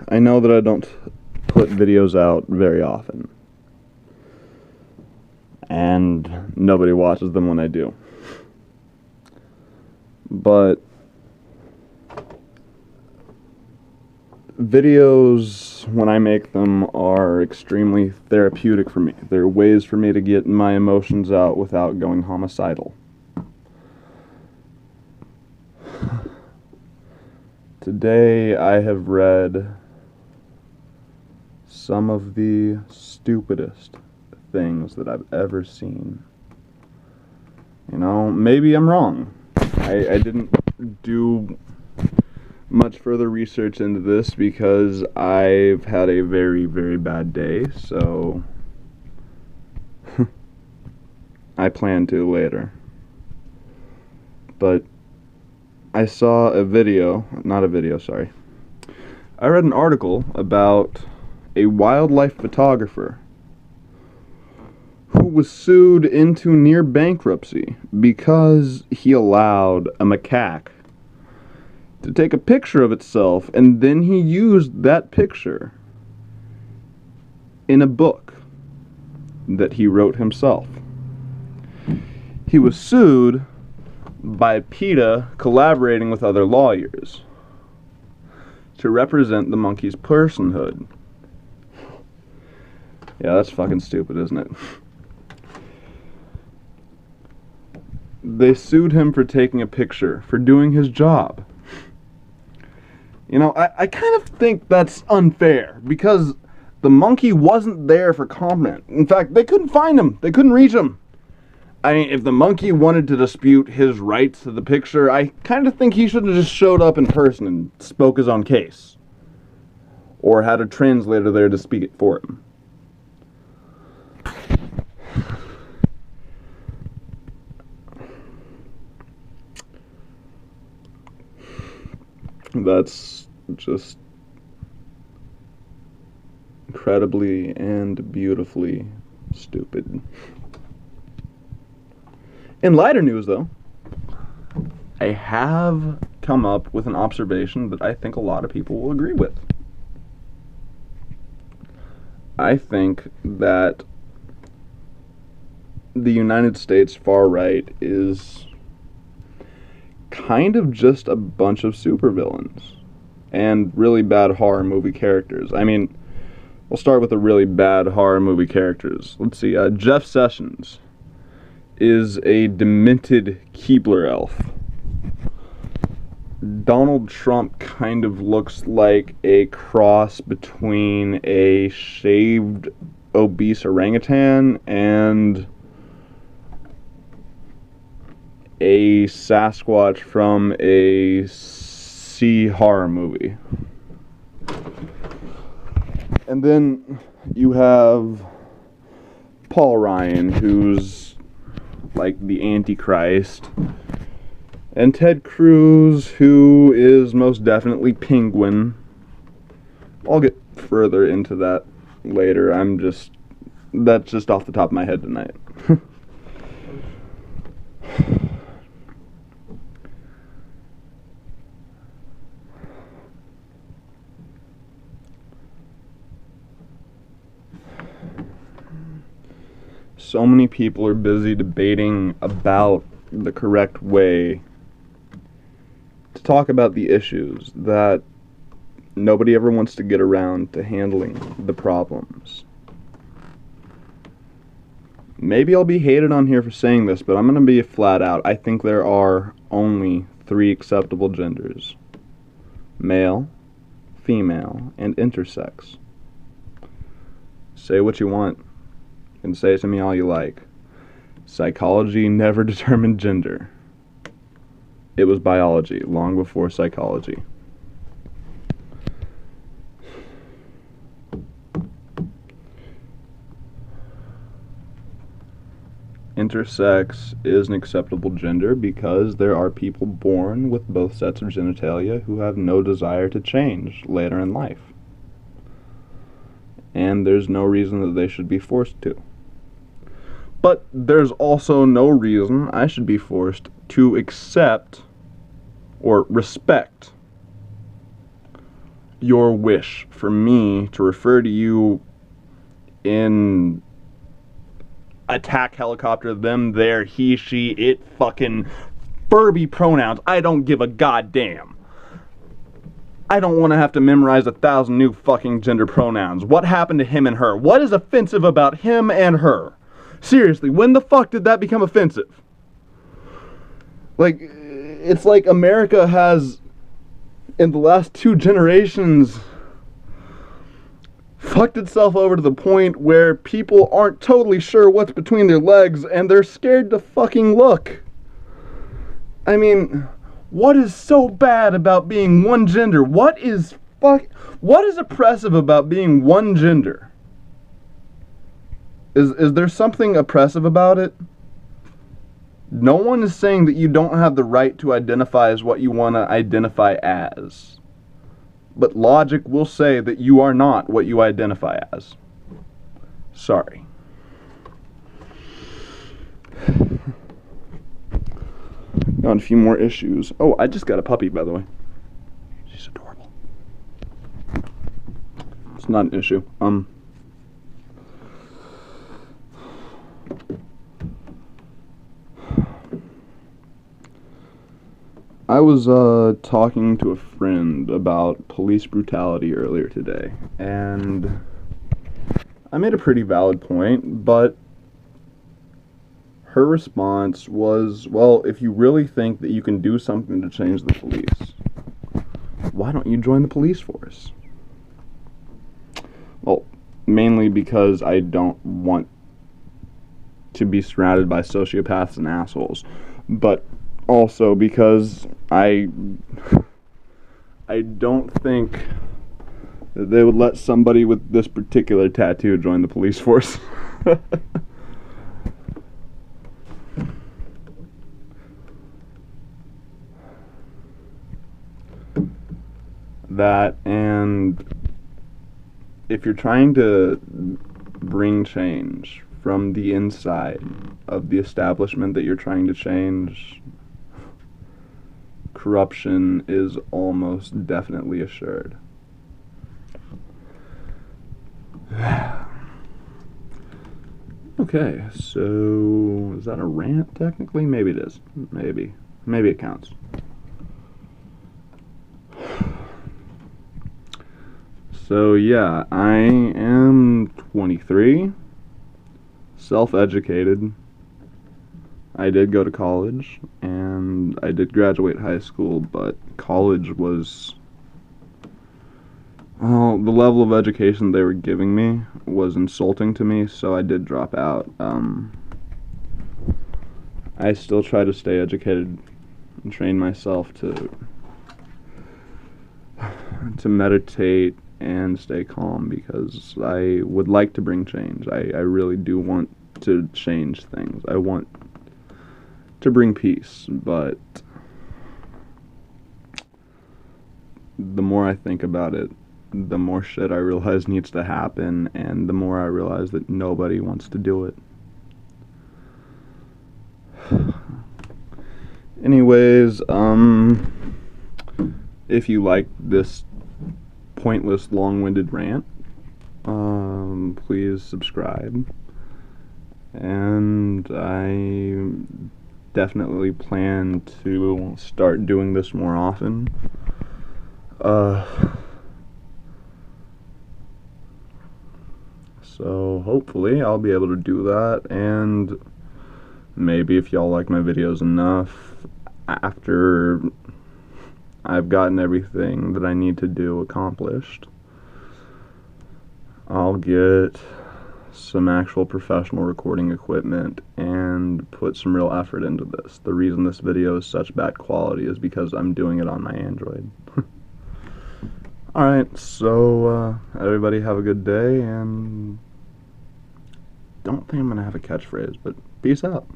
I know that I don't put videos out very often, and nobody watches them when I do. But videos, when I make them, are extremely therapeutic for me. They're ways for me to get my emotions out without going homicidal. Today I have read some of the stupidest things that I've ever seen. You know, maybe I'm wrong. I didn't do much further research into this because I've had a very, very bad day, so I plan to later. But I saw a video, I read an article about a wildlife photographer who was sued into near bankruptcy because he allowed a macaque to take a picture of itself, and then he used that picture in a book that he wrote himself. He was sued by PETA collaborating with other lawyers to represent the monkey's personhood. Yeah, that's fucking stupid, isn't it? They sued him for taking a picture, for doing his job. You know, I kind of think that's unfair, because the monkey wasn't there for comment. In fact, they couldn't find him. They couldn't reach him. I mean, if the monkey wanted to dispute his rights to the picture, I kind of think he should have just showed up in person and spoke his own case. Or had a translator there to speak it for him. That's just incredibly and beautifully stupid. In lighter news, though, I have come up with an observation that I think a lot of people will agree with. I think that the United States far right is kind of just a bunch of supervillains and really bad horror movie characters. I mean, we'll start with the really bad horror movie characters. Let's see, Jeff Sessions is a demented Keebler elf. Donald Trump kind of looks like a cross between a shaved, obese orangutan and a Sasquatch from a sea horror movie. And then you have Paul Ryan, who's like the Antichrist, and Ted Cruz, who is most definitely Penguin. I'll get further into that later. That's just off the top of my head tonight. So many people are busy debating about the correct way to talk about the issues that nobody ever wants to get around to handling the problems. Maybe I'll be hated on here for saying this, but I'm going to be flat out. I think there are only 3 acceptable genders: male, female, and intersex. Say what you want, and say it to me all you like. Psychology never determined gender. It was biology, long before psychology. Intersex is an acceptable gender because there are people born with both sets of genitalia who have no desire to change later in life. And there's no reason that they should be forced to. But there's also no reason I should be forced to accept or respect your wish for me to refer to you in attack helicopter, them, their, he, she, it, fucking Furby pronouns. I don't give a goddamn. I don't want to have to memorize 1,000 new fucking gender pronouns. What happened to him and her? What is offensive about him and her? Seriously, when the fuck did that become offensive? Like, it's like America has, in the last 2 generations, fucked itself over to the point where people aren't totally sure what's between their legs and they're scared to fucking look. I mean, what is so bad about being one gender? What is oppressive about being one gender? Is there something oppressive about it? No one is saying that you don't have the right to identify as what you want to identify as. But logic will say that you are not what you identify as. Sorry. Got a few more issues. Oh, I just got a puppy, by the way. She's adorable. It's not an issue. I was talking to a friend about police brutality earlier today, and I made a pretty valid point, but her response was, well, if you really think that you can do something to change the police, why don't you join the police force? Well, mainly because I don't want to be surrounded by sociopaths and assholes, but also because I don't think that they would let somebody with this particular tattoo join the police force. That, and if you're trying to bring change from the inside of the establishment that you're trying to change, corruption is almost definitely assured. Okay, so is that a rant technically? Maybe it is. Maybe it counts. So yeah, I am 23, self-educated. I did go to college, and I did graduate high school, but college was, well, the level of education they were giving me was insulting to me, so I did drop out. I still try to stay educated and train myself to meditate and stay calm, because I would like to bring change. I really do want to change things. I want to bring peace, but the more I think about it, the more shit I realize needs to happen, and the more I realize that nobody wants to do it. Anyways, if you like this pointless, long-winded rant, please subscribe, and I definitely plan to start doing this more often. So hopefully I'll be able to do that, and maybe if y'all like my videos enough, after I've gotten everything that I need to do accomplished, I'll get some actual professional recording equipment and put some real effort into this. The reason this video is such bad quality is because I'm doing it on my Android. Alright, so everybody have a good day, and don't think I'm gonna have a catchphrase, but peace out.